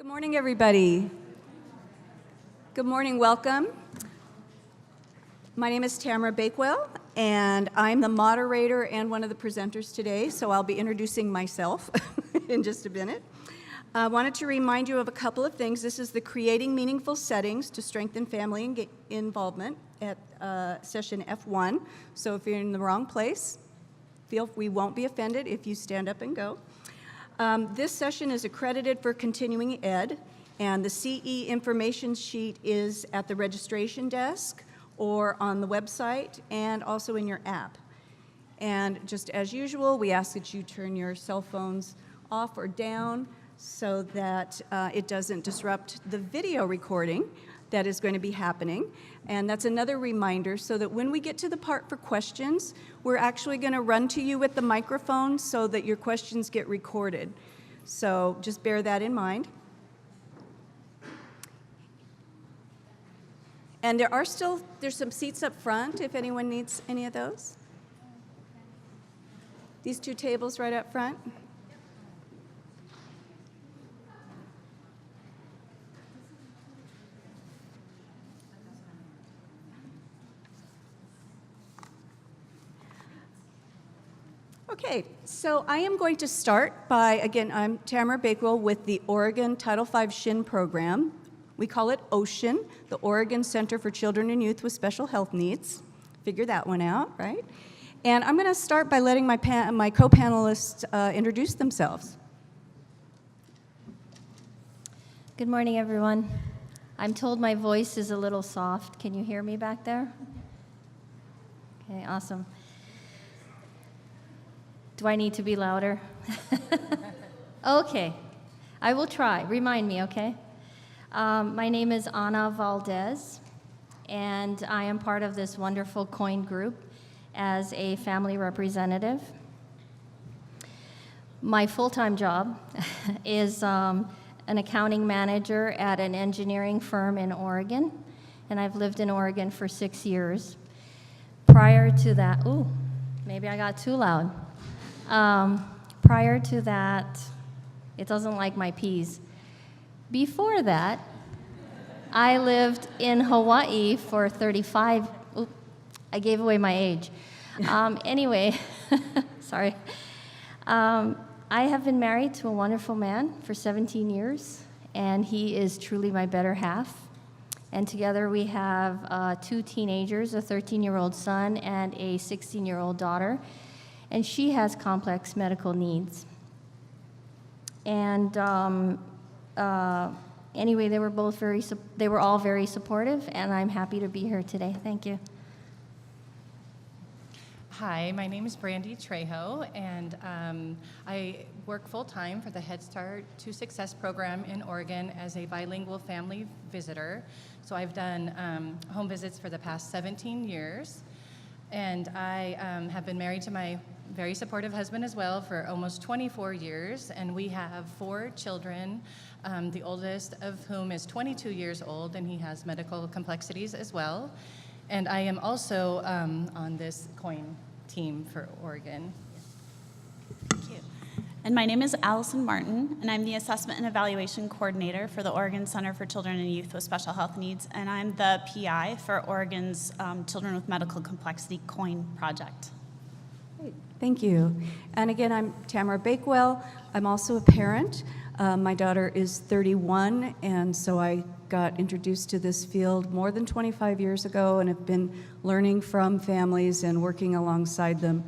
Good morning, everybody. Good morning, welcome. My name is Tamara Bakewell, and I'm the moderator and one of the presenters today, so I'll be introducing myself in just a minute. I wanted to remind you of a couple of things. This is the Creating Meaningful Settings to Strengthen Family Involvement at session F1. So if you're in the wrong place, we won't be offended if you stand up and go. This session is accredited for continuing ed, and the CE information sheet is at the registration desk or on the website and also in your app. And just as usual, we ask that you turn your cell phones off or down so that it doesn't disrupt the video recording that is going to be happening. And that's another reminder so that when we get to the part for questions, we're actually going to run to you with the microphone so that your questions get recorded. So just bear that in mind. And there's some seats up front if anyone needs any of those. These two tables right up front. Okay, so I am going to start by, again, I'm Tamara Bakewell with the Oregon Title V SHIN program. We call it OCEAN, the Oregon Center for Children and Youth with Special Health Needs. Figure that one out, right? And I'm going to start by letting my co-panelists introduce themselves. Good morning, everyone. I'm told my voice is a little soft. Can you hear me back there? Okay, awesome. Do I need to be louder? Okay, I will try. Remind me, okay? My name is Ana Valdez, and I am part of this wonderful COIN group as a family representative. My full-time job is an accounting manager at an engineering firm in Oregon, and I've lived in Oregon for 6 years. Prior to that, maybe I got too loud. Prior to that, it doesn't like my P's. Before that, I lived in Hawaii for 35, I gave away my age. Anyway, sorry. I have been married to a wonderful man for 17 years, and he is truly my better half. And together we have 2 teenagers, a 13-year-old son and a 16-year-old daughter. And she has complex medical needs. And anyway, they were all very supportive, and I'm happy to be here today. Thank you. Hi, my name is Brandy Trejo, and I work full-time for the Head Start to Success program in Oregon as a bilingual family visitor. So I've done home visits for the past 17 years. And I have been married to my very supportive husband as well for almost 24 years, and we have 4 children, the oldest of whom is 22 years old, and he has medical complexities as well. And I am also on this COIN team for Oregon. Thank you. And my name is Allison Martin, and I'm the Assessment and Evaluation Coordinator for the Oregon Center for Children and Youth with Special Health Needs, and I'm the PI for Oregon's Children with Medical Complexity COIN project. Great. Thank you. And again, I'm Tamara Bakewell. I'm also a parent. My daughter is 31, and so I got introduced to this field more than 25 years ago and have been learning from families and working alongside them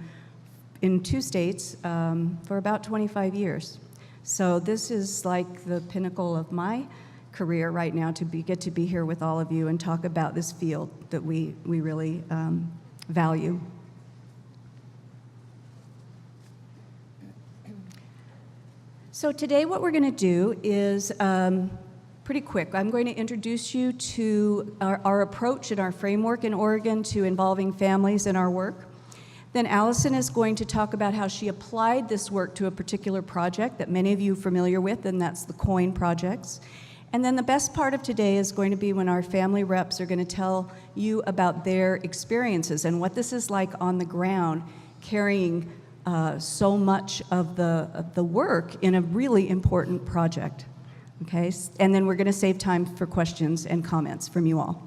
in 2 states for about 25 years. So this is like the pinnacle of my career right now to get to be here with all of you and talk about this field that we really value. So today what we're going to do is pretty quick. I'm going to introduce you to our approach and our framework in Oregon to involving families in our work. Then Allison is going to talk about how she applied this work to a particular project that many of you are familiar with, and that's the COIN projects. And then the best part of today is going to be when our family reps are going to tell you about their experiences and what this is like on the ground, carrying so much of the work in a really important project. Okay, and then we're going to save time for questions and comments from you all.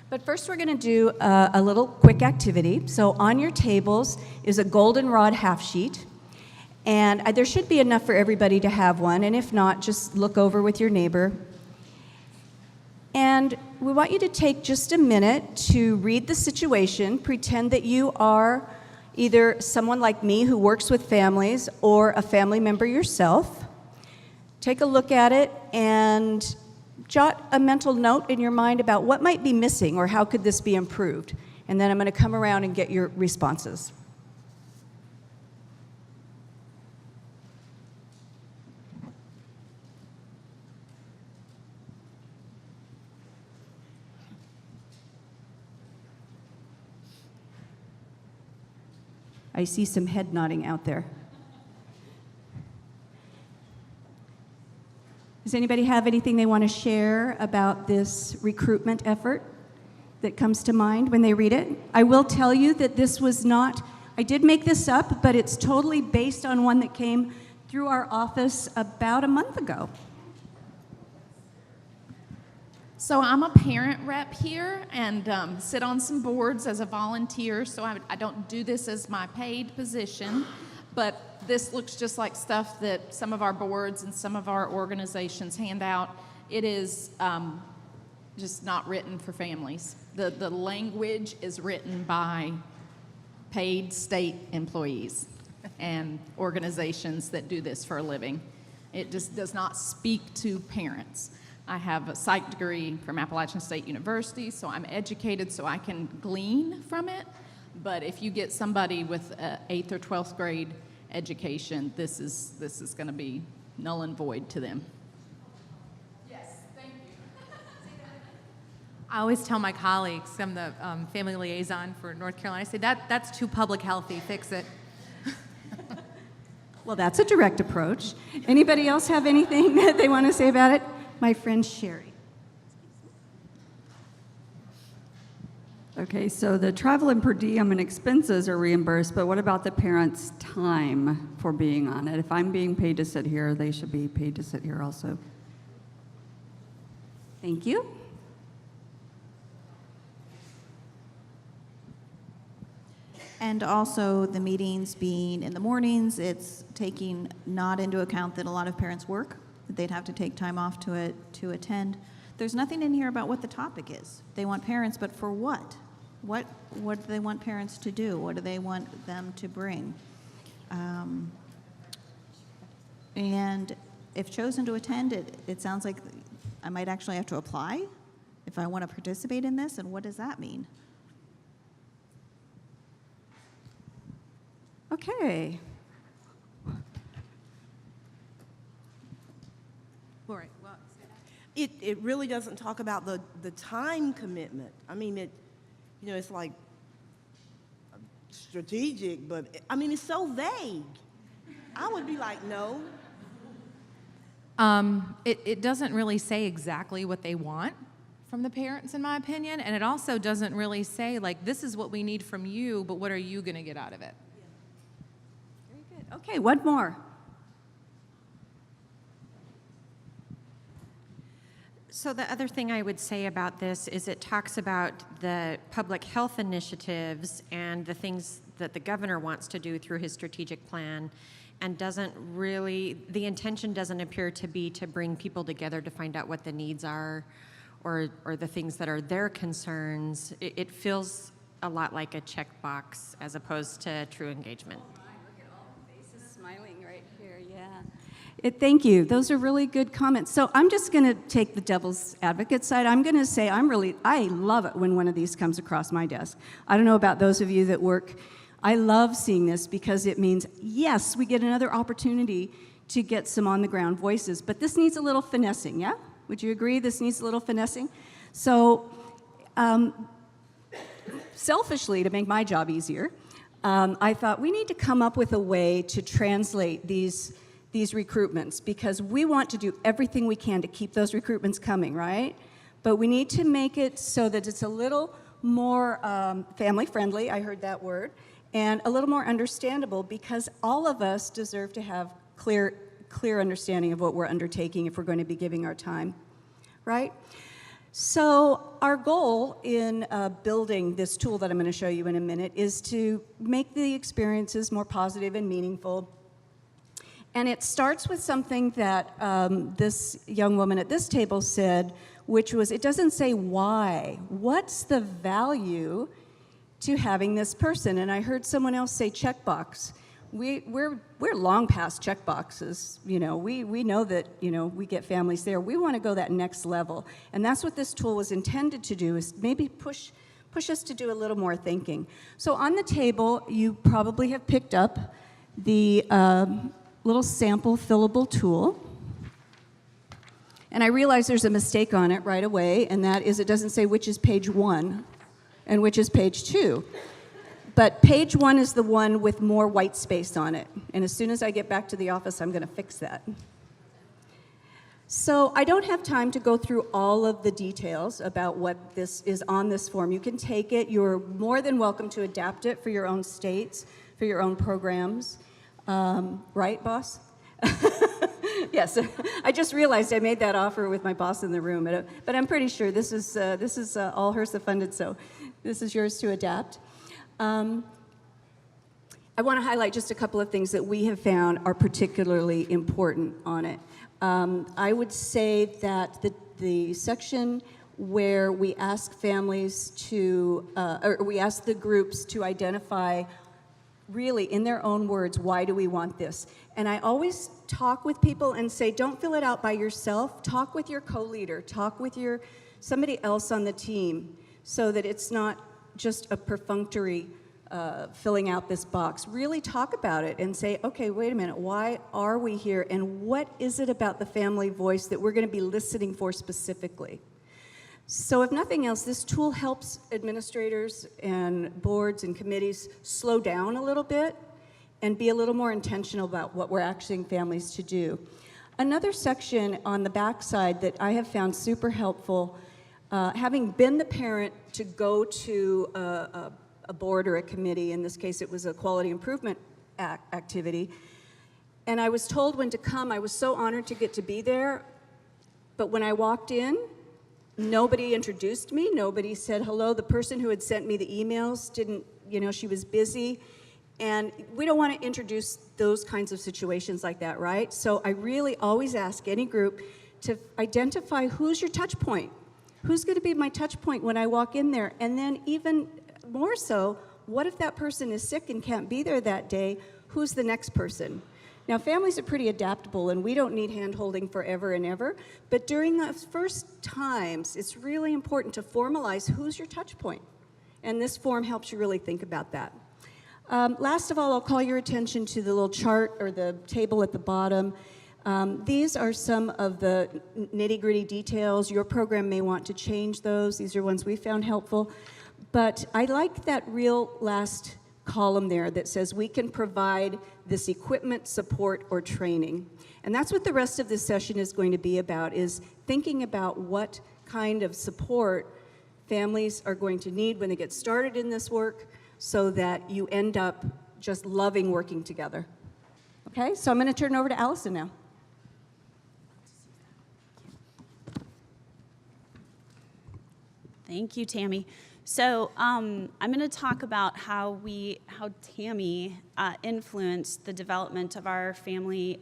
But first we're going to do a little quick activity. So on your tables is a goldenrod half sheet, and there should be enough for everybody to have one, and if not, just look over with your neighbor. And we want you to take just a minute to read the situation, pretend that you are either someone like me who works with families or a family member yourself. Take a look at it and jot a mental note in your mind about what might be missing or how could this be improved. And then I'm going to come around and get your responses. I see some head nodding out there. Does anybody have anything they want to share about this recruitment effort that comes to mind when they read it? I will tell you that this was not, I did make this up, but it's totally based on one that came through our office about a month ago. So I'm a parent rep here and sit on some boards as a volunteer, so I don't do this as my paid position, but this looks just like stuff that some of our boards and some of our organizations hand out. It is just not written for families. The language is written by paid state employees and organizations that do this for a living. It just does not speak to parents. I have a psych degree from Appalachian State University, so I'm educated so I can glean from it. But if you get somebody with an 8th or 12th grade education, this is going to be null and void to them. Yes, thank you. I always tell my colleagues, I'm the family liaison for North Carolina, I say that's too public healthy, fix it. Well, that's a direct approach. Anybody else have anything that they want to say about it? My friend Sherry. Okay, so the travel and per diem and expenses are reimbursed, but what about the parents' time for being on it? If I'm being paid to sit here, they should be paid to sit here also. Thank you. And also the meetings being in the mornings, it's taking not into account that a lot of parents work, that they'd have to take time off to attend. There's nothing in here about what the topic is. They want parents, but for what? What do they want parents to do? What do they want them to bring? And if chosen to attend, it sounds like I might actually have to apply if I want to participate in this, and what does that mean? Okay. All right. Well, it really doesn't talk about the time commitment. I mean, it's like strategic, but it's so vague. I would be like, no. It doesn't really say exactly what they want from the parents, in my opinion, and it also doesn't really say, like, this is what we need from you, but what are you going to get out of it? Very good. Okay, one more. So the other thing I would say about this is it talks about the public health initiatives and the things that the governor wants to do through his strategic plan, and the intention doesn't appear to be to bring people together to find out what the needs are or the things that are their concerns. It feels a lot like a checkbox as opposed to true engagement. Look at all the faces smiling right here, yeah. Thank you. Those are really good comments. So I'm just going to take the devil's advocate side. I'm going to say I love it when one of these comes across my desk. I don't know about those of you that work. I love seeing this because it means, yes, we get another opportunity to get some on-the-ground voices, but this needs a little finessing, yeah? Would you agree this needs a little finessing? So selfishly, to make my job easier, I thought we need to come up with a way to translate these recruitments, because we want to do everything we can to keep those recruitments coming, right? But we need to make it so that it's a little more family-friendly, I heard that word, and a little more understandable, because all of us deserve to have clear clear understanding of what we're undertaking if we're going to be giving our time, right? So our goal in building this tool that I'm going to show you in a minute is to make the experiences more positive and meaningful. And it starts with something that this young woman at this table said, which was, it doesn't say why. What's the value to having this person? And I heard someone else say checkbox. We're long past checkboxes. You know, we know that, you know, we get families there. We want to go that next level. And that's what this tool was intended to do, is maybe push us to do a little more thinking. So on the table, you probably have picked up the little sample fillable tool. And I realize there's a mistake on it right away, and that is it doesn't say which is page 1 and which is page 2. But page 1 is the one with more white space on it. And as soon as I get back to the office, I'm going to fix that. So I don't have time to go through all of the details about what this is on this form. You can take it. You're more than welcome to adapt it for your own states, for your own programs. Right, boss? Yes, I just realized I made that offer with my boss in the room, but I'm pretty sure this is all HRSA funded, so this is yours to adapt. I want to highlight just a couple of things that we have found are particularly important on it. I would say that the section where we ask families to, or we ask the groups to identify really, in their own words, why do we want this? And I always talk with people and say, don't fill it out by yourself. Talk with your co-leader. Talk with somebody else on the team, so that it's not just a perfunctory filling out this box. Really talk about it and say, okay, wait a minute, why are we here? And what is it about the family voice that we're going to be listening for specifically? So if nothing else, this tool helps administrators and boards and committees slow down a little bit and be a little more intentional about what we're asking families to do. Another section on the back side that I have found super helpful, having been the parent to go to a board or a committee, in this case it was a quality improvement activity, and I was told when to come. I was so honored to get to be there, but when I walked in, nobody introduced me. Nobody said hello. The person who had sent me the emails didn't, she was busy. And we don't want to introduce those kinds of situations like that, right? So I really always ask any group to identify who's your touch point. Who's going to be my touch point when I walk in there? And then even more so, what if that person is sick and can't be there that day? Who's the next person? Now, families are pretty adaptable, and we don't need hand-holding forever and ever, but during the first times, it's really important to formalize who's your touch point, and this form helps you really think about that. Last of all, I'll call your attention to the little chart or the table at the bottom. These are some of the nitty-gritty details. Your program may want to change those. These are ones we found helpful, but I like that real last column there that says we can provide this equipment, support, or training. And that's what the rest of this session is going to be about, is thinking about what kind of support families are going to need when they get started in this work, so that you end up just loving working together. Okay, so I'm going to turn it over to Allison now. Thank you, Tammy. So I'm going to talk about how Tammy influenced the development of our family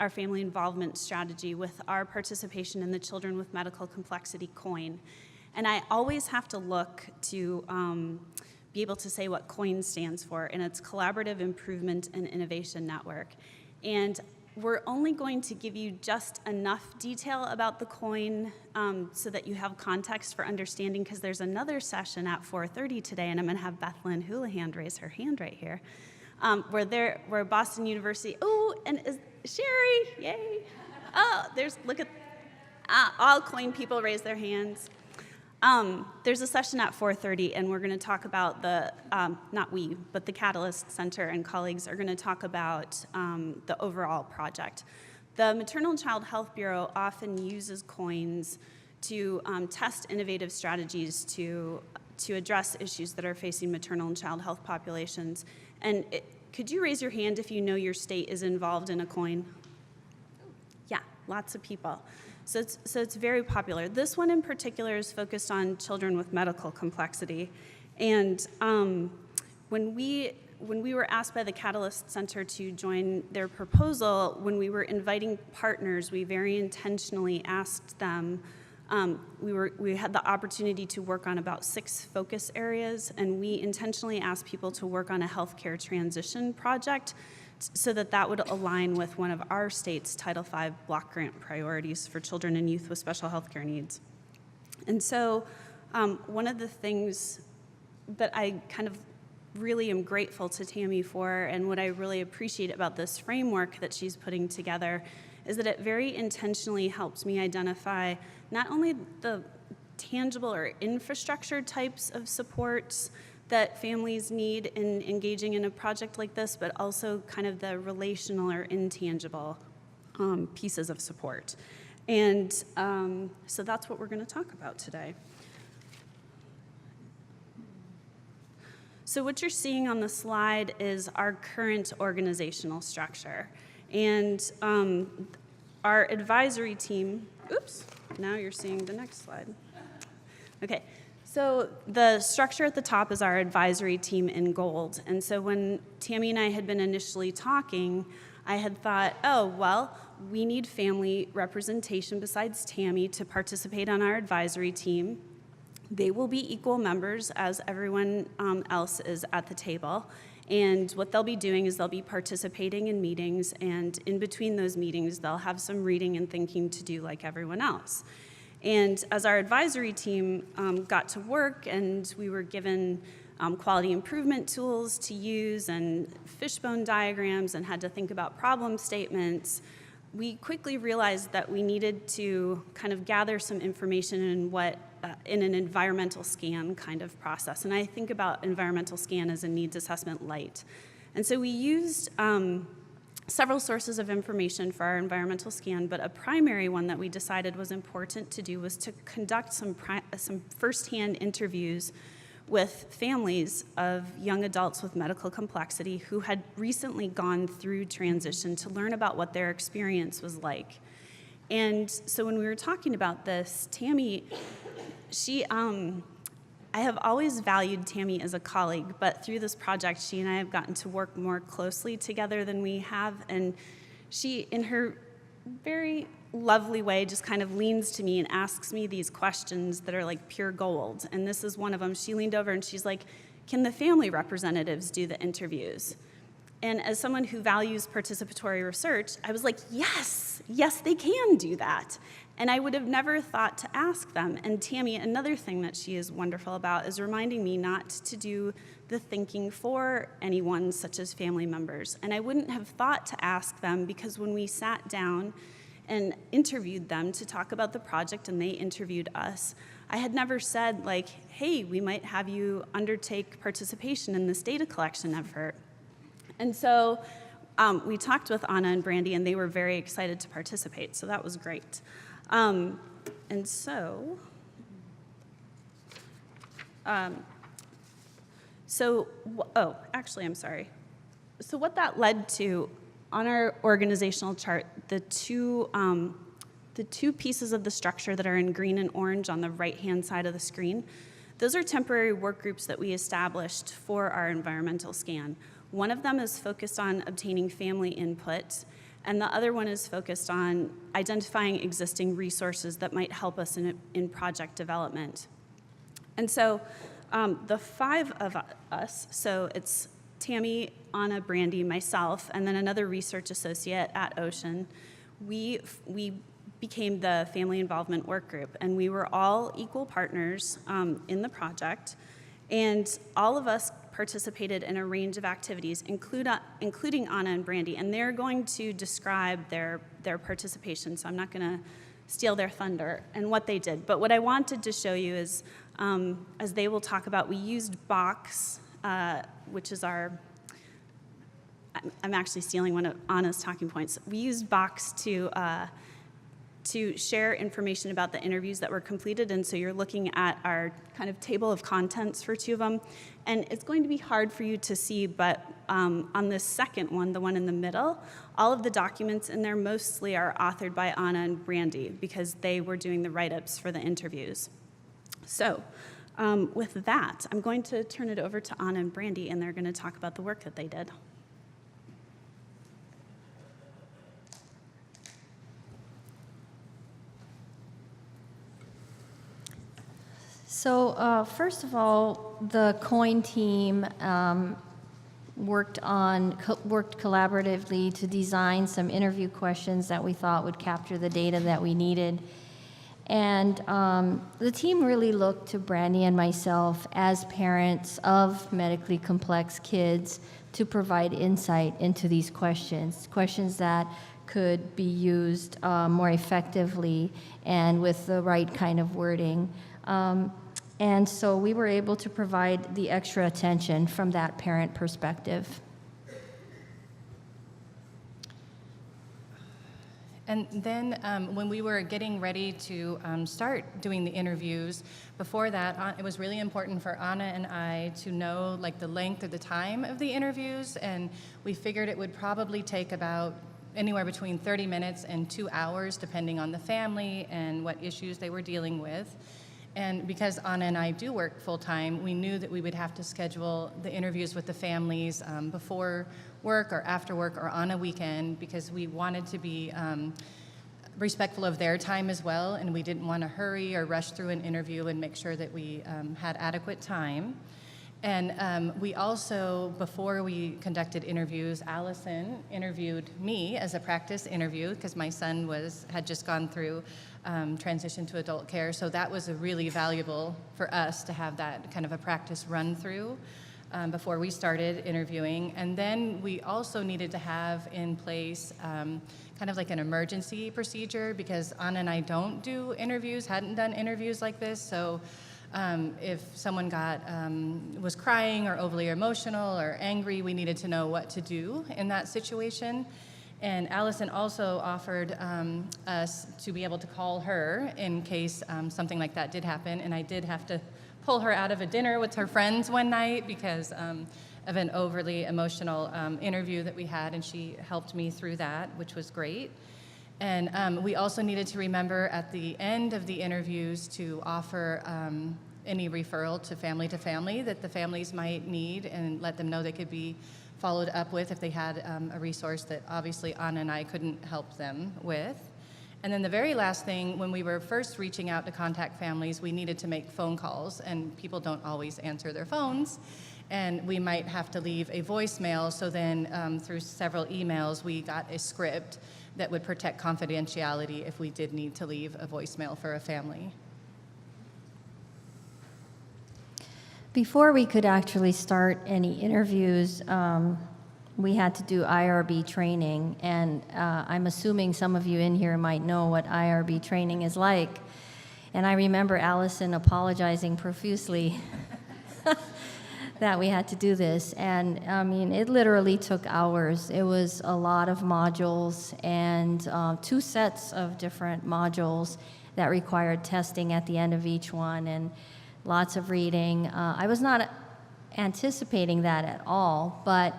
involvement strategy with our participation in the Children with Medical Complexity COIN. And I always have to look to be able to say what COIN stands for, and it's Collaborative Improvement and Innovation Network. And we're only going to give you just enough detail about the COIN so that you have context for understanding, because there's another session at 4:30 today, and I'm going to have Bethlyn Houlihan raise her hand right here, where Boston University, and is Sherry, yay. Look at, all COIN people raise their hands. There's a session at 4:30, and we're going to talk about but the Catalyst Center and colleagues are going to talk about the overall project. The Maternal and Child Health Bureau often uses COINs to test innovative strategies to address issues that are facing maternal and child health populations. And could you raise your hand if you know your state is involved in a COIN? lots of people. So it's very popular. This one in particular is focused on children with medical complexity. And when we were asked by the Catalyst Center to join their proposal, when we were inviting partners, we very intentionally asked them, we had the opportunity to work on about 6 focus areas, and we intentionally asked people to work on a healthcare transition project so that would align with one of our state's Title V block grant priorities for children and youth with special healthcare needs. And so one of the things that I kind of really am grateful to Tammy for, and what I really appreciate about this framework that she's putting together, is that it very intentionally helps me identify not only the tangible or infrastructure types of supports that families need in engaging in a project like this, but also kind of the relational or intangible pieces of support. And so that's what we're going to talk about today. So what you're seeing on the slide is our current organizational structure. And our advisory team, oops, now you're seeing the next slide. Okay, so the structure at the top is our advisory team in gold. And so when Tammy and I had been initially talking, I had thought, oh, well, we need family representation besides Tammy to participate on our advisory team. They will be equal members as everyone else is at the table. And what they'll be doing is they'll be participating in meetings, and in between those meetings, they'll have some reading and thinking to do like everyone else. And as our advisory team got to work and we were given quality improvement tools to use and fishbone diagrams and had to think about problem statements, we quickly realized that we needed to kind of gather some information in an environmental scan kind of process. And I think about environmental scan as a needs assessment light. And so we used several sources of information for our environmental scan, but a primary one that we decided was important to do was to conduct some firsthand interviews with families of young adults with medical complexity who had recently gone through transition to learn about what their experience was like. And so when we were talking about this, Tammy, I have always valued Tammy as a colleague, but through this project, she and I have gotten to work more closely together than we have, and she, in her very lovely way, just kind of leans to me and asks me these questions that are like pure gold, and this is one of them. She leaned over and she's like, can the family representatives do the interviews? And as someone who values participatory research, I was like, yes, they can do that. And I would have never thought to ask them. And Tammy, another thing that she is wonderful about is reminding me not to do the thinking for anyone, such as family members. And I wouldn't have thought to ask them because when we sat down and interviewed them to talk about the project and they interviewed us, I had never said like, hey, we might have you undertake participation in this data collection effort. And so we talked with Anna and Brandy, and they were very excited to participate, so that was great. And so, actually, I'm sorry. So what that led to, on our organizational chart, the two pieces of the structure that are in green and orange on the right-hand side of the screen, those are temporary work groups that we established for our environmental scan. One of them is focused on obtaining family input, and the other one is focused on identifying existing resources that might help us in project development. And so the 5 of us, so it's Tammy, Anna, Brandy, myself, and then another research associate at Ocean, we became the family involvement work group, and we were all equal partners in the project, and all of us participated in a range of activities, including Anna and Brandy, and they're going to describe their participation, so I'm not going to steal their thunder and what they did. But what I wanted to show you is, as they will talk about, we used Box, which is I'm actually stealing one of Anna's talking points. We used Box to to share information about the interviews that were completed. And so you're looking at our kind of table of contents for 2 of them. And it's going to be hard for you to see, but on this second one, the one in the middle, all of the documents in there mostly are authored by Anna and Brandy because they were doing the write-ups for the interviews. So with that, I'm going to turn it over to Anna and Brandy, and they're going to talk about the work that they did. So first of all, the COIN team worked collaboratively to design some interview questions that we thought would capture the data that we needed. And the team really looked to Brandy and myself as parents of medically complex kids to provide insight into these questions that could be used more effectively and with the right kind of wording. And so we were able to provide the extra attention from that parent perspective. And then when we were getting ready to start doing the interviews, before that, it was really important for Anna and I to know like the length or the time of the interviews, and we figured it would probably take about anywhere between 30 minutes and 2 hours, depending on the family and what issues they were dealing with. And because Anna and I do work full-time, we knew that we would have to schedule the interviews with the families before work or after work or on a weekend, because we wanted to be respectful of their time as well, and we didn't want to hurry or rush through an interview, and make sure that we had adequate time. And we also, before we conducted interviews, Allison interviewed me as a practice interview because my son had just gone through transition to adult care. So that was really valuable for us to have that kind of a practice run through before we started interviewing. And then we also needed to have in place kind of like an emergency procedure, because Anna and I don't do interviews, hadn't done interviews like this. So if someone was crying or overly emotional or angry, we needed to know what to do in that situation. And Allison also offered us to be able to call her in case something like that did happen. And I did have to pull her out of a dinner with her friends one night because of an overly emotional interview that we had, and she helped me through that, which was great. And we also needed to remember at the end of the interviews to offer any referral to family that the families might need, and let them know they could be followed up with if they had a resource that obviously Anna and I couldn't help them with. And then the very last thing, when we were first reaching out to contact families, we needed to make phone calls, and people don't always answer their phones. And we might have to leave a voicemail, so then through several emails, we got a script that would protect confidentiality if we did need to leave a voicemail for a family. Before we could actually start any interviews, we had to do IRB training, and I'm assuming some of you in here might know what IRB training is like. And I remember Allison apologizing profusely that we had to do this. And I mean, it literally took hours. It was a lot of modules and 2 sets of different modules that required testing at the end of each one, and lots of reading. I was not anticipating that at all, but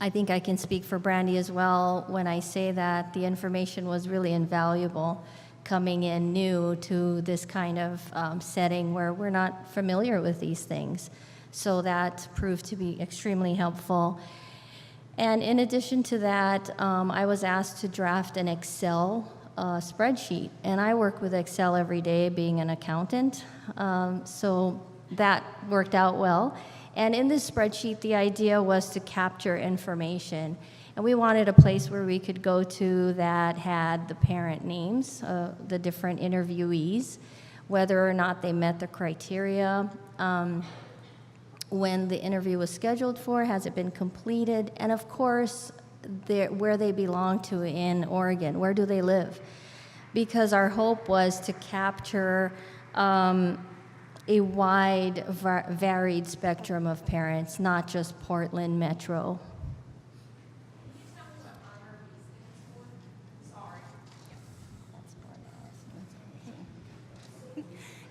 I think I can speak for Brandy as well when I say that the information was really invaluable coming in new to this kind of setting where we're not familiar with these things. So that proved to be extremely helpful. And in addition to that, I was asked to draft an Excel spreadsheet. And I work with Excel every day being an accountant. So that worked out well. And in this spreadsheet, the idea was to capture information. And we wanted a place where we could go to that had the parent names, the different interviewees, whether or not they met the criteria, when the interview was scheduled for, has it been completed, and of course, where they belong to in Oregon, where do they live? Because our hope was to capture a wide, varied spectrum of parents, not just Portland Metro.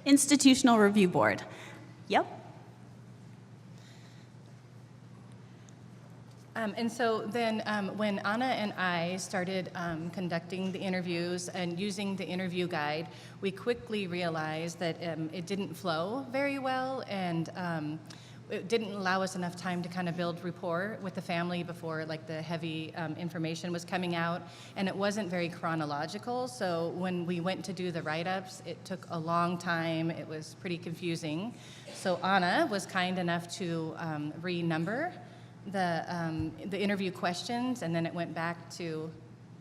Institutional Review Board. Yep. And so then when Anna and I started conducting the interviews and using the interview guide, we quickly realized that it didn't flow very well, and it didn't allow us enough time to kind of build rapport with the family before like the heavy information was coming out, and it wasn't very chronological. So when we went to do the write-ups, it took a long time. It was pretty confusing. So Anna was kind enough to renumber the interview questions, and then it went back to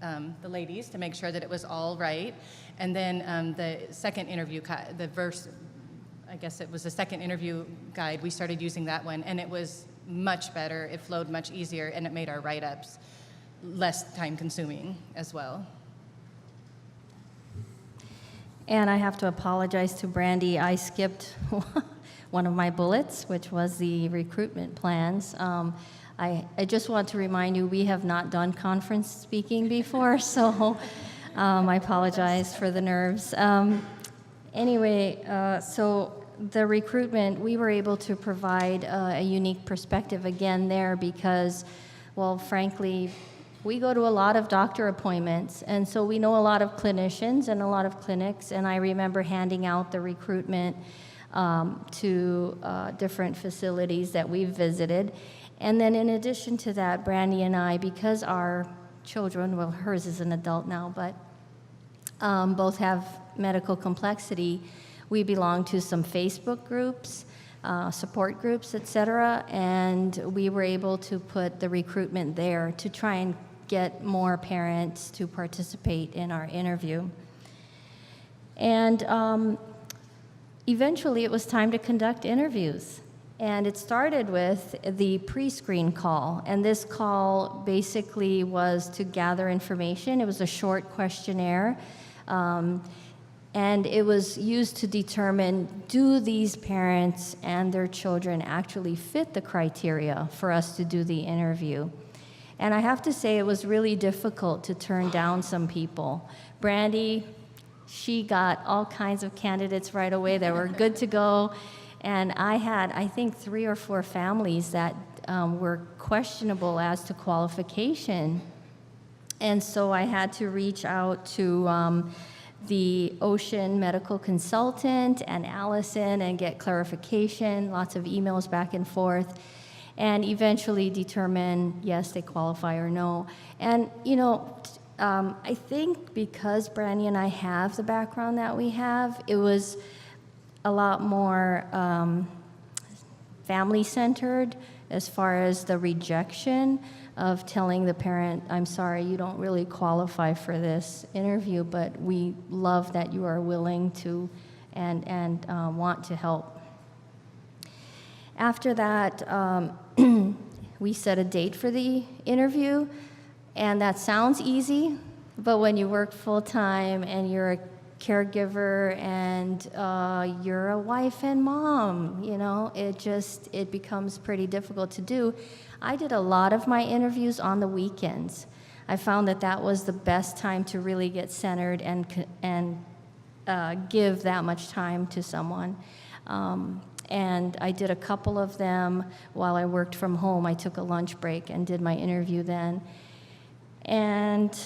the ladies to make sure that it was all right. And then the second interview, I guess it was the second interview guide, we started using that one, and it was much better. It flowed much easier, and it made our write-ups less time-consuming as well. And I have to apologize to Brandy. I skipped one of my bullets, which was the recruitment plans. I just want to remind you, we have not done conference speaking before, so I apologize for the nerves. Anyway, so the recruitment, we were able to provide a unique perspective again there because, well, frankly, we go to a lot of doctor appointments, and so we know a lot of clinicians and a lot of clinics, and I remember handing out the recruitment to different facilities that we've visited. And then in addition to that, Brandy and I, because our children, well, hers is an adult now, but both have medical complexity, we belong to some Facebook groups, support groups, et cetera, and we were able to put the recruitment there to try and get more parents to participate in our interview. And eventually it was time to conduct interviews. And it started with the pre-screen call. And this call basically was to gather information. It was a short questionnaire. And it was used to determine, do these parents and their children actually fit the criteria for us to do the interview? And I have to say it was really difficult to turn down some people. Brandy, she got all kinds of candidates right away that were good to go. And I had, I think, 3 or 4 families that were questionable as to qualification. And so I had to reach out to the Ocean medical consultant and Allison and get clarification, lots of emails back and forth, and eventually determine, yes, they qualify or no. And, you know, I think because Brandy and I have the background that we have, it was a lot more family-centered as far as the rejection of telling the parent, I'm sorry, you don't really qualify for this interview, but we love that you are willing to and want to help. After that, we set a date for the interview, and that sounds easy, but when you work full-time and you're a caregiver and you're a wife and mom, you know, it becomes pretty difficult to do. I did a lot of my interviews on the weekends. I found that was the best time to really get centered and give that much time to someone. And I did a couple of them while I worked from home. I took a lunch break and did my interview then. And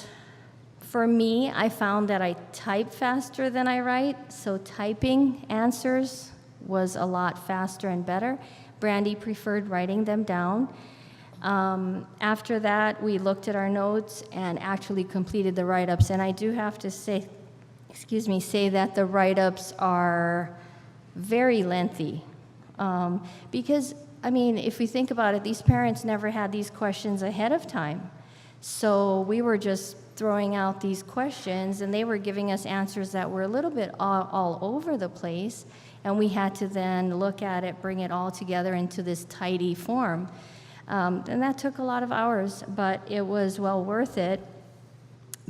for me, I found that I type faster than I write, so typing answers was a lot faster and better. Brandy preferred writing them down. After that, we looked at our notes and actually completed the write-ups. And I do have to say that the write-ups are very lengthy. Because, I mean, if we think about it, these parents never had these questions ahead of time. So we were just throwing out these questions, and they were giving us answers that were a little bit all over the place, and we had to then look at it, bring it all together into this tidy form. And that took a lot of hours, but it was well worth it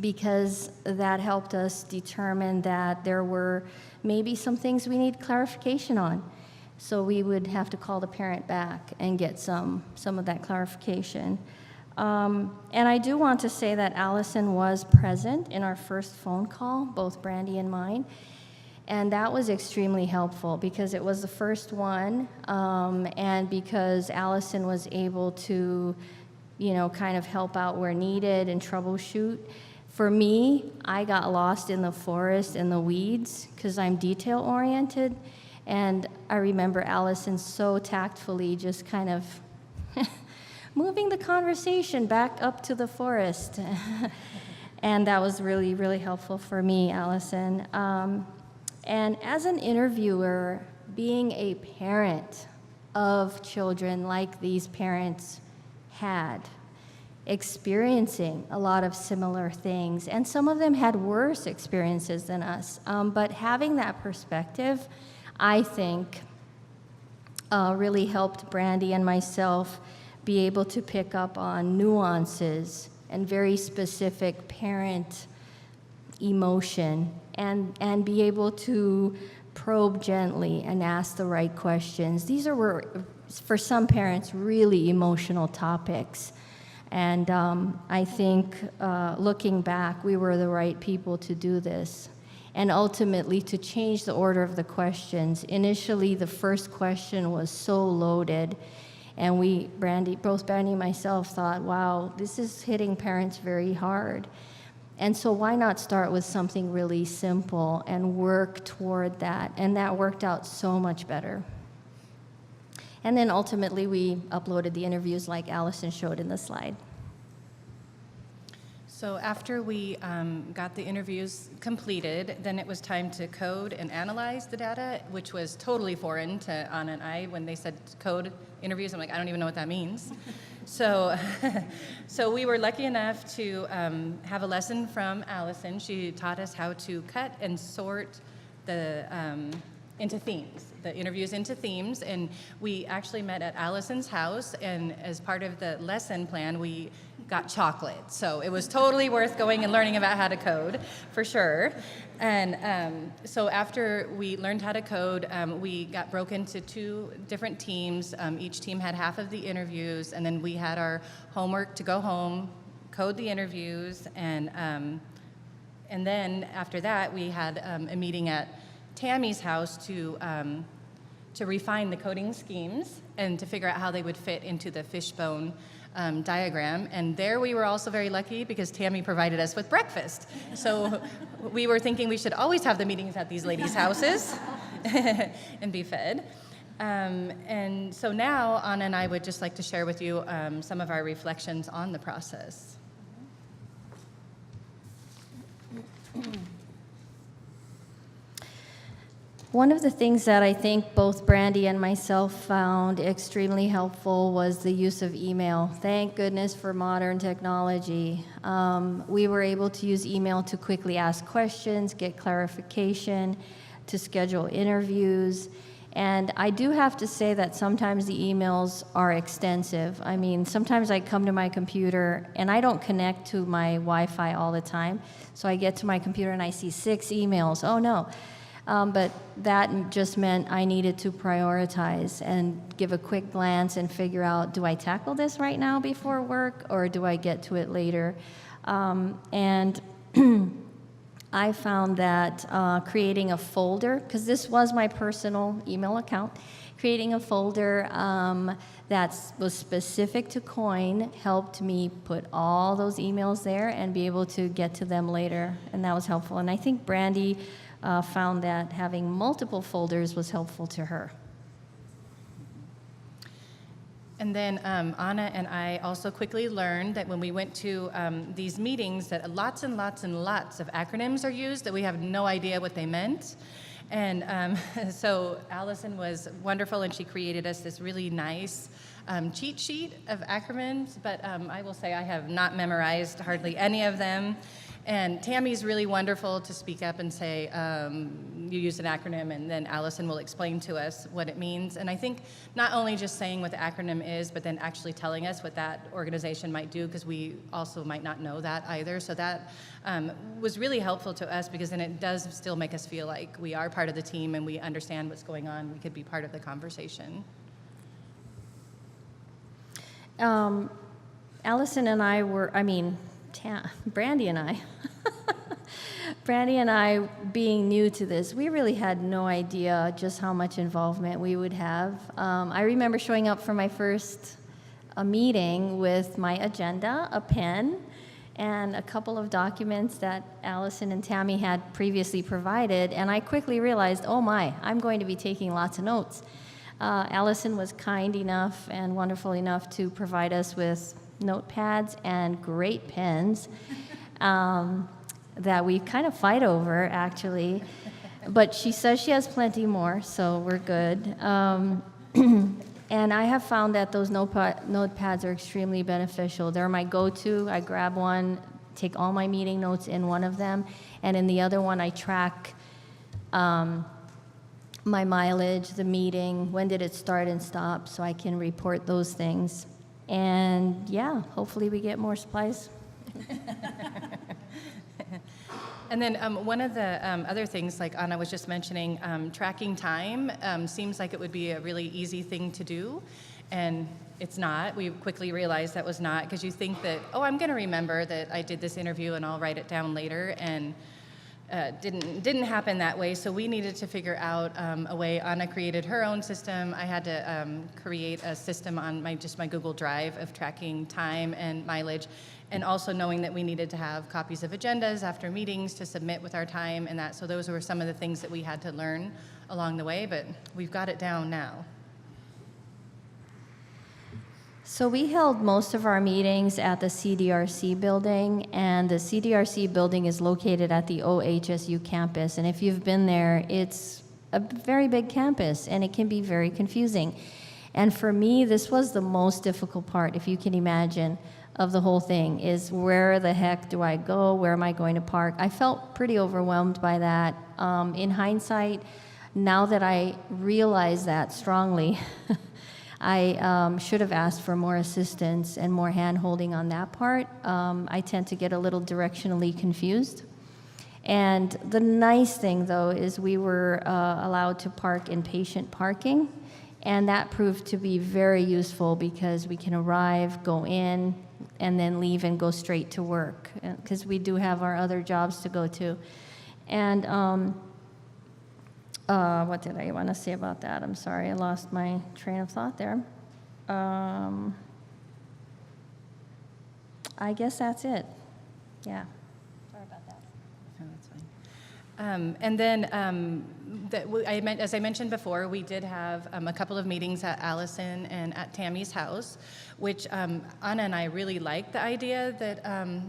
because that helped us determine that there were maybe some things we need clarification on. So we would have to call the parent back and get some of that clarification. And I do want to say that Allison was present in our first phone call, both Brandy and mine. And that was extremely helpful because it was the first one, and because Allison was able to, kind of help out where needed and troubleshoot. For me, I got lost in the forest and the weeds because I'm detail-oriented, and I remember Allison so tactfully just kind of moving the conversation back up to the forest. And that was really, really helpful for me, Allison. And as an interviewer, being a parent of children like these parents had, experiencing a lot of similar things, and some of them had worse experiences than us. But having that perspective, I think, really helped Brandy and myself be able to pick up on nuances and very specific parent emotion, and be able to probe gently and ask the right questions. These were, for some parents, really emotional topics. And I think, looking back, we were the right people to do this. And ultimately, to change the order of the questions. Initially, the first question was so loaded, and both Brandy and myself thought, wow, this is hitting parents very hard. And so why not start with something really simple and work toward that? And that worked out so much better. And then ultimately, we uploaded the interviews like Allison showed in the slide. So after we got the interviews completed, then it was time to code and analyze the data, which was totally foreign to Anna and I. When they said code interviews, I'm like, I don't even know what that means. So we were lucky enough to have a lesson from Allison. She taught us how to cut and sort the into themes, the interviews into themes, and we actually met at Allison's house, and as part of the lesson plan, we got chocolate. So it was totally worth going and learning about how to code, for sure. And so after we learned how to code, we got broke into 2 different teams. Each team had half of the interviews, and then we had our homework to go home, code the interviews, and then after that, we had a meeting at Tammy's house to refine the coding schemes and to figure out how they would fit into the fishbone diagram. And there we were also very lucky because Tammy provided us with breakfast. So we were thinking we should always have the meetings at these ladies' houses and be fed. And so now Anna and I would just like to share with you some of our reflections on the process. One of the things that I think both Brandy and myself found extremely helpful was the use of email. Thank goodness for modern technology. We were able to use email to quickly ask questions, get clarification, to schedule interviews. And I do have to say that sometimes the emails are extensive. I mean, sometimes I come to my computer and I don't connect to my Wi-Fi all the time. So I get to my computer and I see 6 emails. Oh no. But that just meant I needed to prioritize and give a quick glance and figure out, do I tackle this right now before work or do I get to it later? And I found that creating a folder, because this was my personal email account, creating a folder that was specific to COIN helped me put all those emails there and be able to get to them later, and that was helpful. And I think Brandy found that having multiple folders was helpful to her. And then Anna and I also quickly learned that when we went to these meetings that lots and lots and lots of acronyms are used that we have no idea what they meant. And so Allison was wonderful, and she created us this really nice cheat sheet of acronyms, but I will say I have not memorized hardly any of them. And Tammy's really wonderful to speak up and say, you used an acronym, and then Allison will explain to us what it means. And I think not only just saying what the acronym is, but then actually telling us what that organization might do, because we also might not know that either. So that was really helpful to us, because then it does still make us feel like we are part of the team and we understand what's going on. We could be part of the conversation. Allison and I were, Brandy and I Brandy and I, being new to this, we really had no idea just how much involvement we would have. I remember showing up for my first meeting with my agenda, a pen, and a couple of documents that Allison and Tammy had previously provided, and I quickly realized, oh my, I'm going to be taking lots of notes. Allison was kind enough and wonderful enough to provide us with notepads and great pens. That we kind of fight over, actually. But she says she has plenty more, so we're good. And I have found that those notepads are extremely beneficial. They're my go-to. I grab one, take all my meeting notes in one of them, and in the other one I track my mileage, the meeting, when did it start and stop, so I can report those things. And yeah, hopefully we get more supplies. And then one of the other things, like Anna was just mentioning, tracking time seems like it would be a really easy thing to do, and it's not. We quickly realized that was not, because you think that, oh, I'm going to remember that I did this interview and I'll write it down later, and didn't happen that way. So we needed to figure out a way. Anna created her own system. I had to create a system on my Google Drive of tracking time and mileage, and also knowing that we needed to have copies of agendas after meetings to submit with our time and that. So those were some of the things that we had to learn along the way, but we've got it down now. So we held most of our meetings at the CDRC building, and the CDRC building is located at the OHSU campus. And if you've been there, it's a very big campus, and it can be very confusing. And for me, this was the most difficult part, if you can imagine, of the whole thing, is where the heck do I go? Where am I going to park? I felt pretty overwhelmed by that. In hindsight, now that I realize that strongly, I should have asked for more assistance and more hand-holding on that part. I tend to get a little directionally confused. And the nice thing, though, is we were allowed to park in patient parking, and that proved to be very useful because we can arrive, go in, and then leave and go straight to work, because we do have our other jobs to go to. And what did I want to say about that? I'm sorry, I lost my train of thought there. I guess that's it. Yeah. Sorry about that. No, that's fine. And then, as I mentioned before, we did have a couple of meetings at Allison and at Tammy's house, which Anna and I really liked the idea that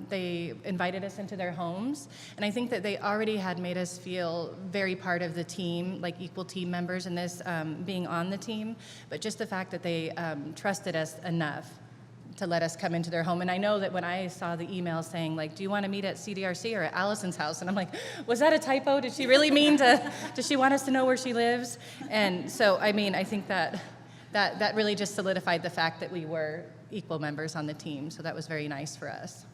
they invited us into their homes. And I think that they already had made us feel very part of the team, like equal team members in this, being on the team. But just the fact that they trusted us enough to let us come into their home. And I know that when I saw the email saying, like, do you want to meet at CDRC or at Allison's house? And I'm like, was that a typo? Did she really mean does she want us to know where she lives? And so, I mean, I think that really just solidified the fact that we were equal members on the team. So that was very nice for us.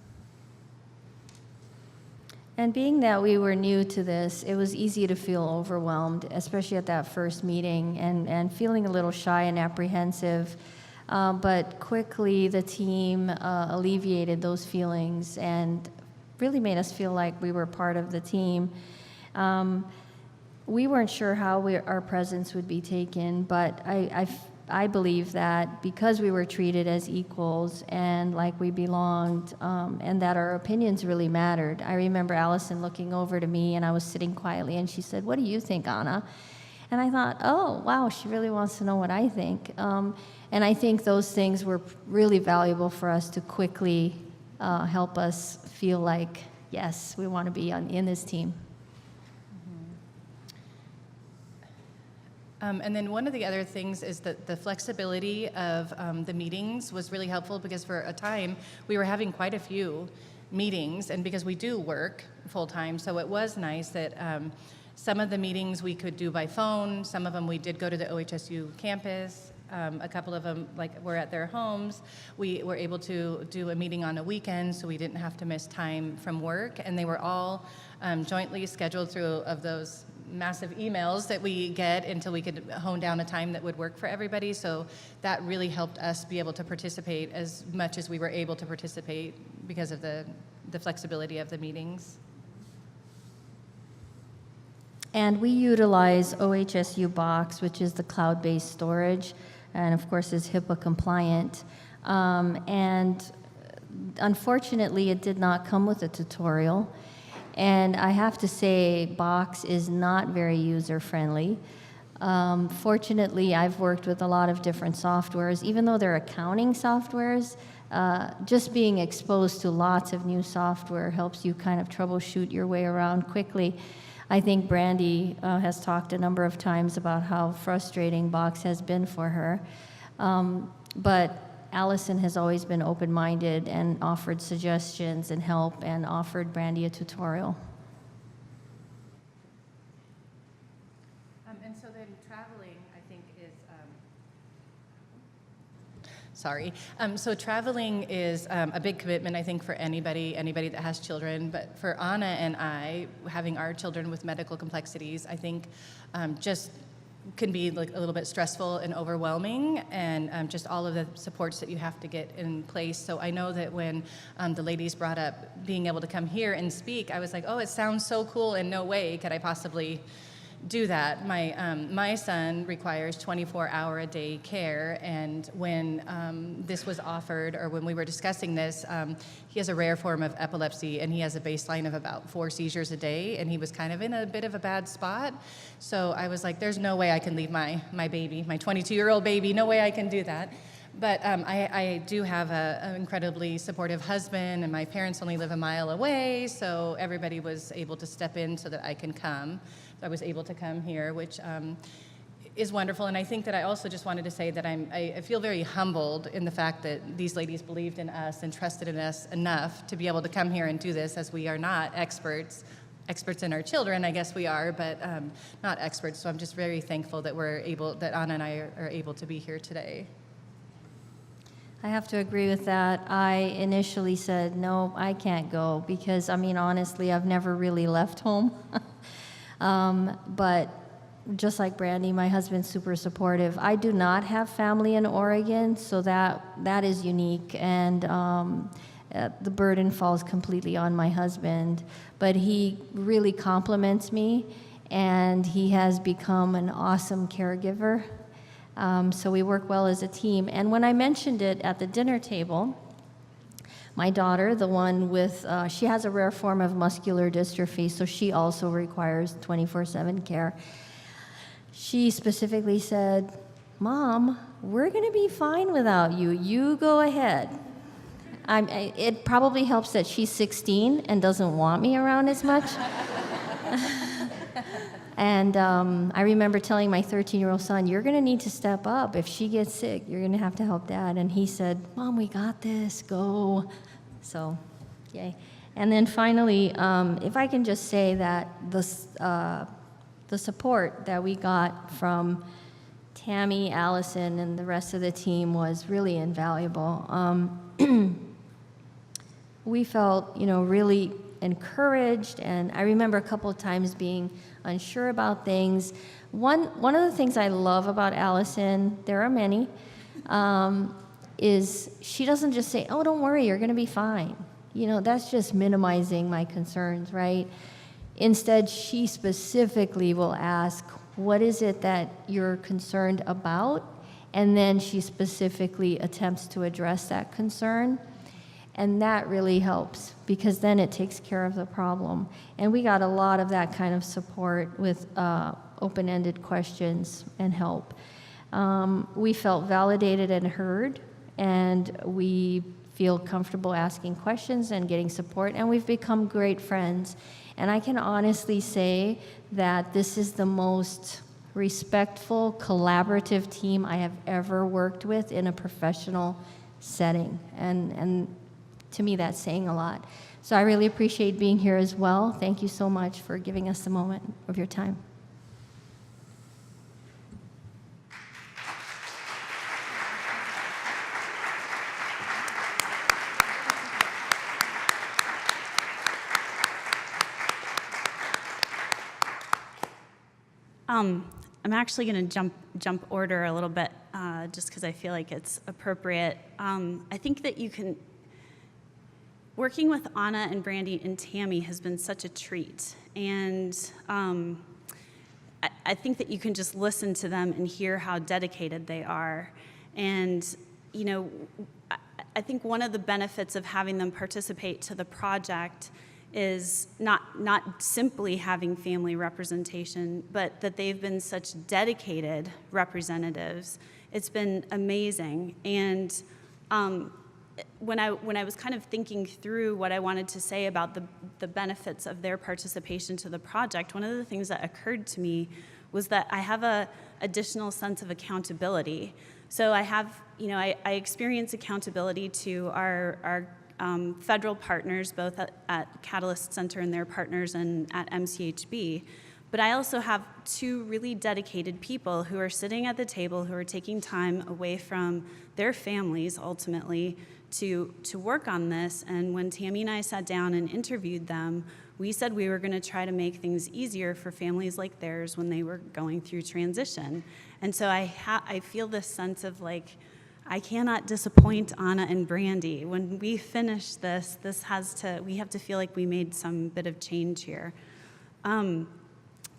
And being that we were new to this, it was easy to feel overwhelmed, especially at that first meeting, and feeling a little shy and apprehensive. But quickly, the team alleviated those feelings and really made us feel like we were part of the team. We weren't sure how our presence would be taken, but I believe that because we were treated as equals and like we belonged, and that our opinions really mattered. I remember Allison looking over to me, and I was sitting quietly, and she said, "What do you think, Anna?" And I thought, oh, wow, she really wants to know what I think. And I think those things were really valuable for us to quickly help us feel like, yes, we want to be in this team. And then one of the other things is that the flexibility of the meetings was really helpful, because for a time we were having quite a few meetings, and because we do work full-time, so it was nice that some of the meetings we could do by phone, some of them we did go to the OHSU campus, a couple of them were at their homes. We were able to do a meeting on a weekend, so we didn't have to miss time from work, and they were all jointly scheduled through of those massive emails that we get until we could hone down a time that would work for everybody. So that really helped us be able to participate as much as we were able to participate because of the flexibility of the meetings. And we utilize OHSU Box, which is the cloud-based storage, and of course is HIPAA compliant. And unfortunately, it did not come with a tutorial. And I have to say, Box is not very user-friendly. Fortunately, I've worked with a lot of different softwares. Even though they're accounting softwares, just being exposed to lots of new software helps you kind of troubleshoot your way around quickly. I think Brandy has talked a number of times about how frustrating Box has been for her. But Allison has always been open-minded and offered suggestions and help and offered Brandy a tutorial. And so then traveling, I think, is, sorry. So traveling is a big commitment, I think, for anybody that has children. But for Anna and I, having our children with medical complexities, I think just can be like a little bit stressful and overwhelming, and just all of the supports that you have to get in place. So I know that when the ladies brought up being able to come here and speak, I was like, oh, it sounds so cool, and no way could I possibly do that. My son requires 24-hour-a-day care, and when this was offered, or when we were discussing this, he has a rare form of epilepsy, and he has a baseline of about 4 seizures a day, and he was kind of in a bit of a bad spot. So I was like, there's no way I can leave my baby, my 22-year-old baby, no way I can do that. But I do have an incredibly supportive husband, and my parents only live a mile away, so everybody was able to step in so that I can come. I was able to come here, which is wonderful. And I think that I also just wanted to say that I feel very humbled in the fact that these ladies believed in us and trusted in us enough to be able to come here and do this, as we are not experts in our children, I guess we are, but not experts. So I'm just very thankful that that Anna and I are able to be here today. I have to agree with that. I initially said, no, I can't go, because, I mean, honestly, I've never really left home. But just like Brandy, my husband's super supportive. I do not have family in Oregon, so that is unique, and the burden falls completely on my husband. But he really compliments me, and he has become an awesome caregiver. So we work well as a team. And when I mentioned it at the dinner table, my daughter, the one with, she has a rare form of muscular dystrophy, so she also requires 24/7 care. She specifically said, Mom, we're going to be fine without you. You go ahead. It probably helps that she's 16 and doesn't want me around as much. And I remember telling my 13-year-old son, you're going to need to step up. If she gets sick, you're going to have to help Dad. And he said, Mom, we got this. Go. So, yay. And then finally, if I can just say that the support that we got from Tammy, Allison, and the rest of the team was really invaluable. We felt, really encouraged, and I remember a couple of times being unsure about things. One of the things I love about Allison, there are many, is she doesn't just say, oh, don't worry, you're going to be fine. That's just minimizing my concerns, right? Instead, she specifically will ask, what is it that you're concerned about? And then she specifically attempts to address that concern. And that really helps, because then it takes care of the problem. And we got a lot of that kind of support with open-ended questions and help. We felt validated and heard, and we feel comfortable asking questions and getting support, and we've become great friends. And I can honestly say that this is the most respectful, collaborative team I have ever worked with in a professional setting. And to me, that's saying a lot. So I really appreciate being here as well. Thank you so much for giving us a moment of your time. I'm actually going to jump order a little bit, just because I feel like it's appropriate. I think that working with Anna and Brandy and Tammy has been such a treat, and I think that you can just listen to them and hear how dedicated they are. And, you know, I think one of the benefits of having them participate to the project is not simply having family representation, but that they've been such dedicated representatives. It's been amazing. And when I was kind of thinking through what I wanted to say about the benefits of their participation to the project, one of the things that occurred to me was that I have a additional sense of accountability. So I have, you know, I experience accountability to our federal partners, both at Catalyst Center and their partners and at AMCHP. But I also have two really dedicated people who are sitting at the table, who are taking time away from their families, ultimately, to work on this. And when Tammy and I sat down and interviewed them, we said we were going to try to make things easier for families like theirs when they were going through transition. And so I feel this sense of, like, I cannot disappoint Anna and Brandy. When we finish this, we have to feel like we made some bit of change here.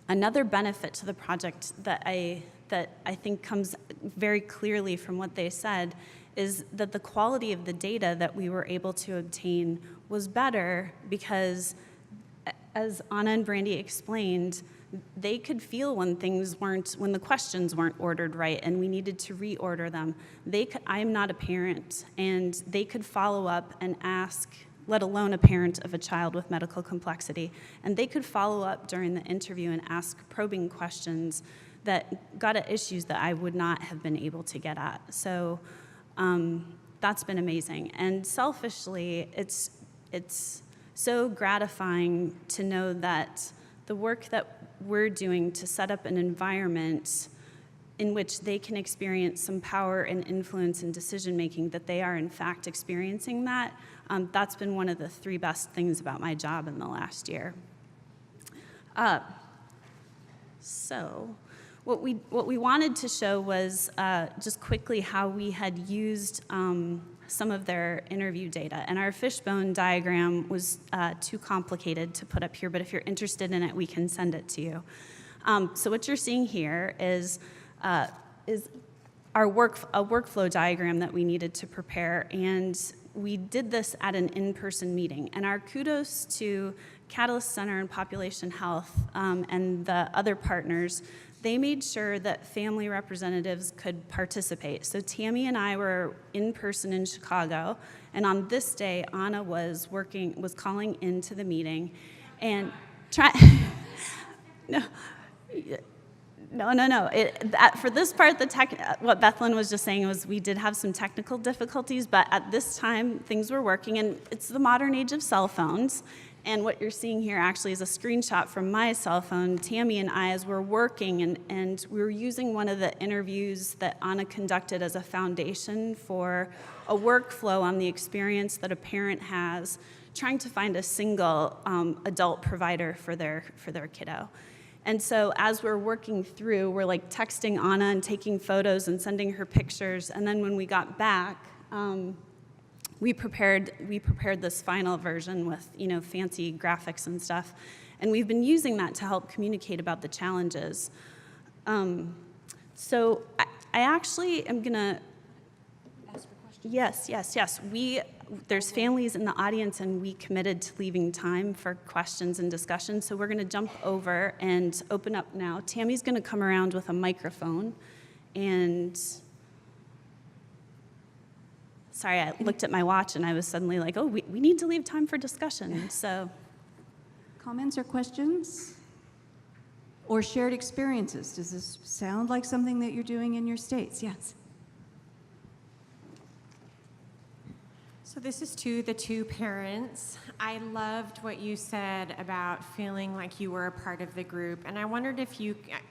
Another benefit to the project that I think comes very clearly from what they said is that the quality of the data that we were able to obtain was better because, as Anna and Brandy explained, they could feel when the questions weren't ordered right and we needed to reorder them. I'm not a parent, and they could follow up and ask, let alone a parent of a child with medical complexity, and they could follow up during the interview and ask probing questions that got at issues that I would not have been able to get at. So that's been amazing. And selfishly, it's so gratifying to know that the work that we're doing to set up an environment in which they can experience some power and influence in decision making, that they are in fact experiencing that. That's been one of the three best things about my job in the last year. So what we wanted to show was just quickly how we had used some of their interview data. And our fishbone diagram was too complicated to put up here, but if you're interested in it, we can send it to you. So what you're seeing here is our workflow diagram that we needed to prepare, and we did this at an in-person meeting. And our kudos to Catalyst Center and Population Health and the other partners. They made sure that family representatives could participate. So Tammy and I were in person in Chicago, and on this day, Anna was calling into the meeting, and No. For this part, what Bethlyn was just saying was we did have some technical difficulties, but at this time, things were working, and it's the modern age of cell phones. And what you're seeing here actually is a screenshot from my cell phone. Tammy and I, as we're working, and we were using one of the interviews that Anna conducted as a foundation for a workflow on the experience that a parent has trying to find a single adult provider for their kiddo. And so as we're working through, we're like texting Anna and taking photos and sending her pictures. And then when we got back, we prepared this final version with, fancy graphics and stuff. And we've been using that to help communicate about the challenges. So I actually am gonna ask for questions. Yes. There's families in the audience, and we committed to leaving time for questions and discussion. So we're gonna jump over and open up now. Tammy's gonna come around with a microphone, and sorry, I looked at my watch and I was suddenly like, oh, we need to leave time for discussion. So, Comments or questions? Or shared experiences? Does this sound like something that you're doing in your states? Yes. So this is to the two parents. I loved what you said about feeling like you were a part of the group. And I wondered if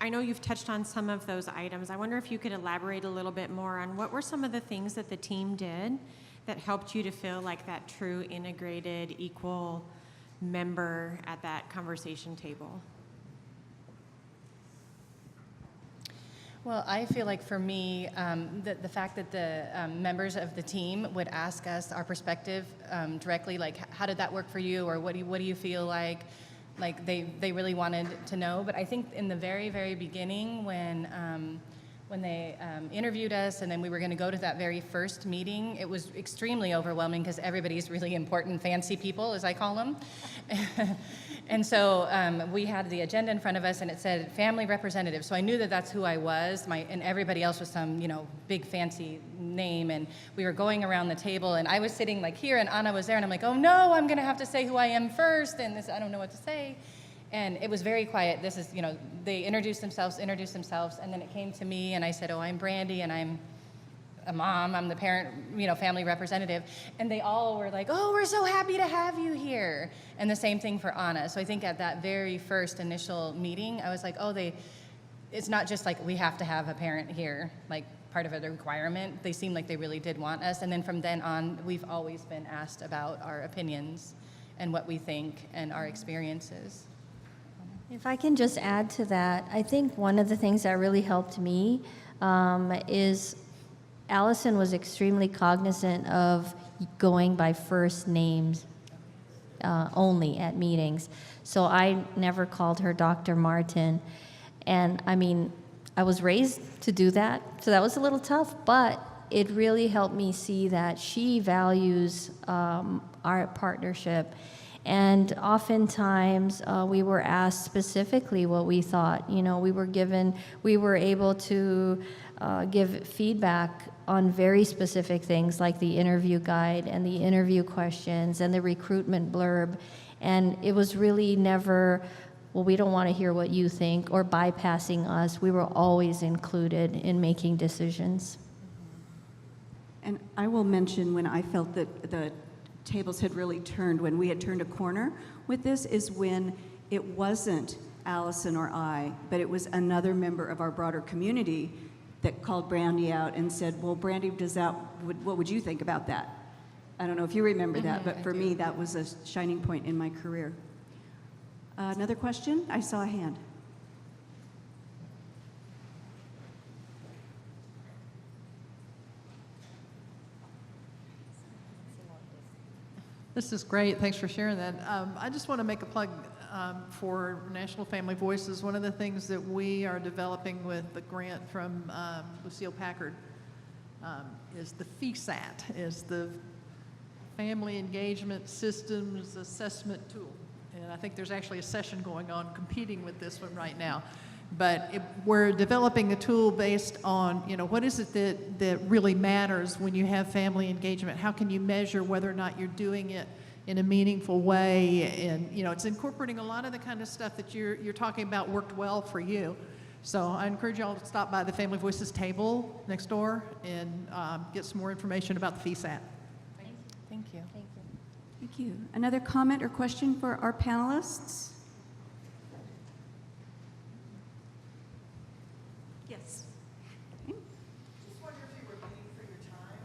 I know you've touched on some of those items. I wonder if you could elaborate a little bit more on what were some of the things that the team did that helped you to feel like that true integrated, equal member at that conversation table. Well, I feel like for me, the fact that the members of the team would ask us our perspective directly, like how did that work for you, or what do you feel like, like they really wanted to know. But I think in the very, very beginning when they interviewed us and then we were going to go to that very first meeting, it was extremely overwhelming because everybody's really important, fancy people, as I call them. And so we had the agenda in front of us and it said family representative. So I knew that that's who I was, and everybody else was some, big fancy name. And we were going around the table and I was sitting like here and Anna was there and I'm like, oh no, I'm going to have to say who I am first. And I don't know what to say. And it was very quiet. This is, they introduced themselves, and then it came to me, and I said, oh, I'm Brandy, and I'm a mom, I'm the parent, family representative. And they all were like, oh, we're so happy to have you here. And the same thing for Anna. So I think at that very first initial meeting, I was like, oh, it's not just like we have to have a parent here, like part of the requirement. They seemed like they really did want us. And then from then on, we've always been asked about our opinions and what we think and our experiences. If I can just add to that, I think one of the things that really helped me is Allison was extremely cognizant of going by first names only at meetings. So I never called her Dr. Martin. And I mean, I was raised to do that, so that was a little tough, but it really helped me see that she values our partnership. And oftentimes we were asked specifically what we thought. We were able to give feedback on very specific things like the interview guide and the interview questions and the recruitment blurb. And it was really never, well, we don't want to hear what you think, or bypassing us. We were always included in making decisions. And I will mention when I felt that the tables had really turned, when we had turned a corner with this, is when it wasn't Allison or I, but it was another member of our broader community that called Brandy out and said, well, Brandy, what would you think about that? I don't know if you remember that, but for me, that was a shining point in my career. Another question? I saw a hand. This is great. Thanks for sharing that. I just want to make a plug for National Family Voices. One of the things that we are developing with the grant from Lucille Packard is the FESAT, is the Family Engagement Systems Assessment Tool. And I think there's actually a session going on competing with this one right now. But we're developing a tool based on, what is it that really matters when you have family engagement? How can you measure whether or not you're doing it in a meaningful way? And, it's incorporating a lot of the kind of stuff that you're talking about worked well for you. So I encourage y'all to stop by the Family Voices table next door and get some more information about the FESAT. Thank you. Thank you. Another comment or question for our panelists? Yes. Okay. Just wonder if you were paid for your time.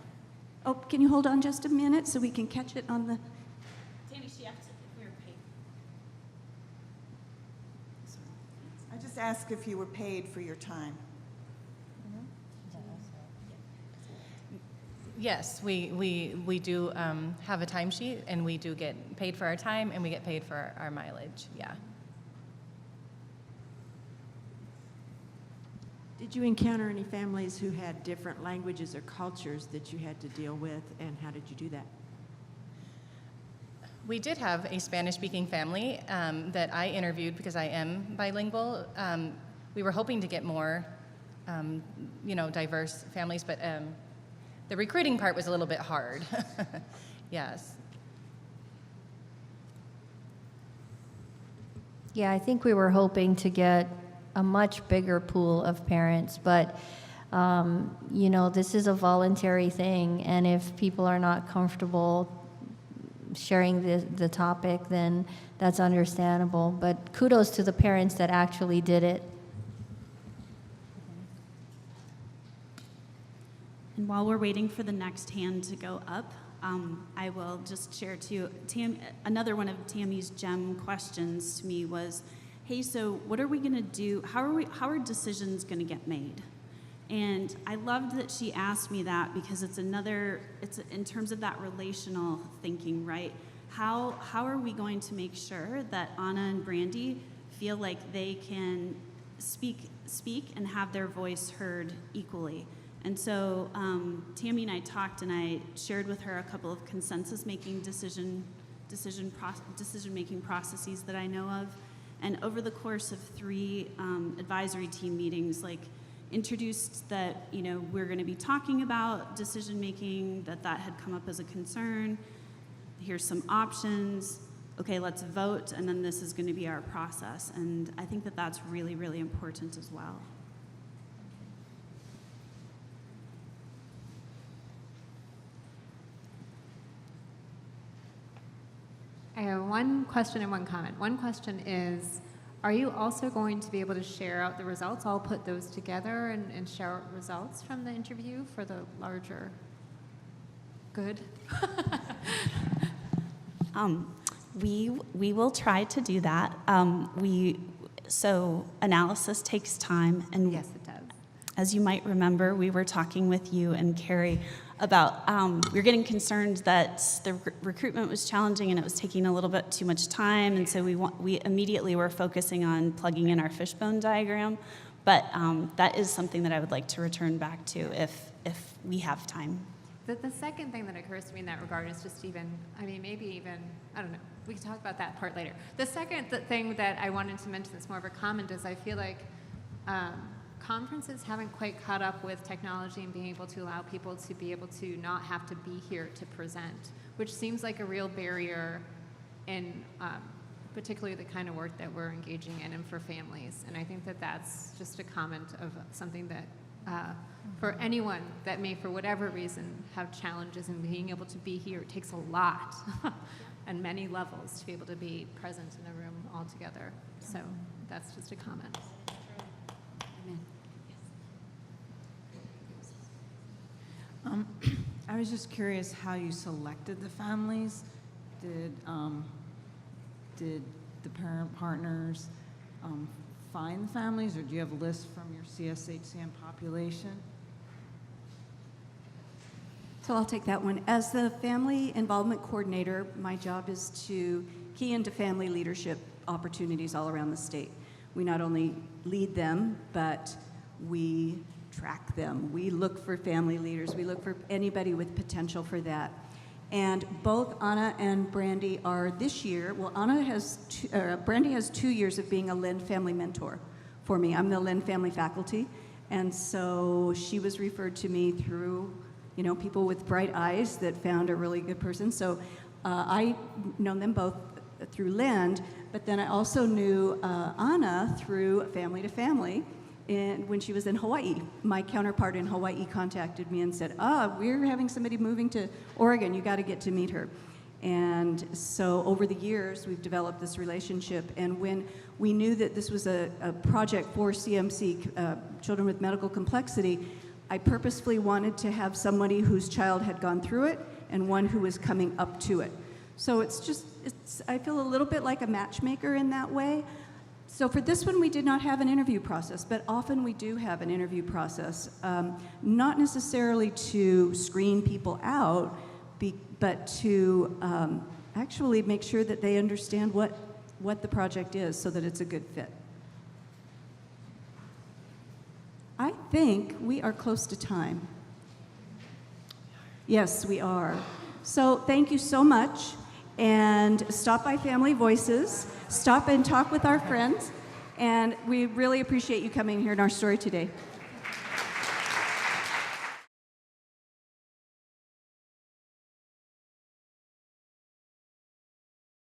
Oh, can you hold on just a minute so we can catch it on the... Tammy, she asked if we were paid. I just asked if you were paid for your time. Yes, we do have a timesheet, and we do get paid for our time, and we get paid for our mileage, yeah. Did you encounter any families who had different languages or cultures that you had to deal with, and how did you do that? We did have a Spanish-speaking family that I interviewed because I am bilingual. We were hoping to get more, diverse families, but the recruiting part was a little bit hard. Yes. Yeah, I think we were hoping to get a much bigger pool of parents, but this is a voluntary thing, and if people are not comfortable sharing the topic, then that's understandable. But kudos to the parents that actually did it. And while we're waiting for the next hand to go up, I will just share too. Another one of Tammy's gem questions to me was, hey, so what are we going to do? How are decisions going to get made? And I loved that she asked me that, because it's in terms of that relational thinking, right? how are we going to make sure that Anna and Brandy feel like they can speak and have their voice heard equally? And so Tammy and I talked, and I shared with her a couple of consensus-making decision-making processes that I know of. And over the course of 3 advisory team meetings, introduced that, we're going to be talking about decision-making, that had come up as a concern. Here's some options. Okay, let's vote, and then this is going to be our process. And I think that that's really, really important as well. I have one question and one comment. One question is, are you also going to be able to share out the results? I'll put those together and share out results from the interview for the larger good. We will try to do that. So analysis takes time, and Yes, it does. as you might remember, we were talking with you and Carrie about we were getting concerned that the recruitment was challenging and it was taking a little bit too much time, and so we immediately were focusing on plugging in our fishbone diagram. But that is something that I would like to return back to if we have time. The second thing that occurs to me in that regard is just maybe even, I don't know, we can talk about that part later. The second thing that I wanted to mention that's more of a comment is I feel like conferences haven't quite caught up with technology and being able to allow people to be able to not have to be here to present, which seems like a real barrier in particularly the kind of work that we're engaging in and for families. And I think that that's just a comment of something that for anyone that may, for whatever reason, have challenges in being able to be here, it takes a lot and many levels to be able to be present in a room all together. So that's just a comment. I was just curious how you selected the families. Did the parent partners find the families, or do you have lists from your CSHCM population? So I'll take that one. As the family involvement coordinator, my job is to key into family leadership opportunities all around the state. We not only lead them, but we track them. We look for family leaders. We look for anybody with potential for that. And both Anna and Brandy are this year, Brandy has 2 years of being a Lynn family mentor for me. I'm the Lynn family faculty. And so she was referred to me through, people with bright eyes that found a really good person. So I known them both through Lynn, but then I also knew Anna through Family to Family. And when she was in Hawaii, my counterpart in Hawaii contacted me and said, we're having somebody moving to Oregon, you got to get to meet her. And so over the years, we've developed this relationship. And when we knew that this was a project for CMC, Children with Medical Complexity, I purposefully wanted to have somebody whose child had gone through it and one who was coming up to it. So I feel a little bit like a matchmaker in that way. So for this one, we did not have an interview process, but often we do have an interview process, not necessarily to screen people out, but to actually make sure that they understand what the project is so that it's a good fit. I think we are close to time. Yes, we are. So thank you so much. And stop by Family Voices, stop and talk with our friends, and we really appreciate you coming here in our story today.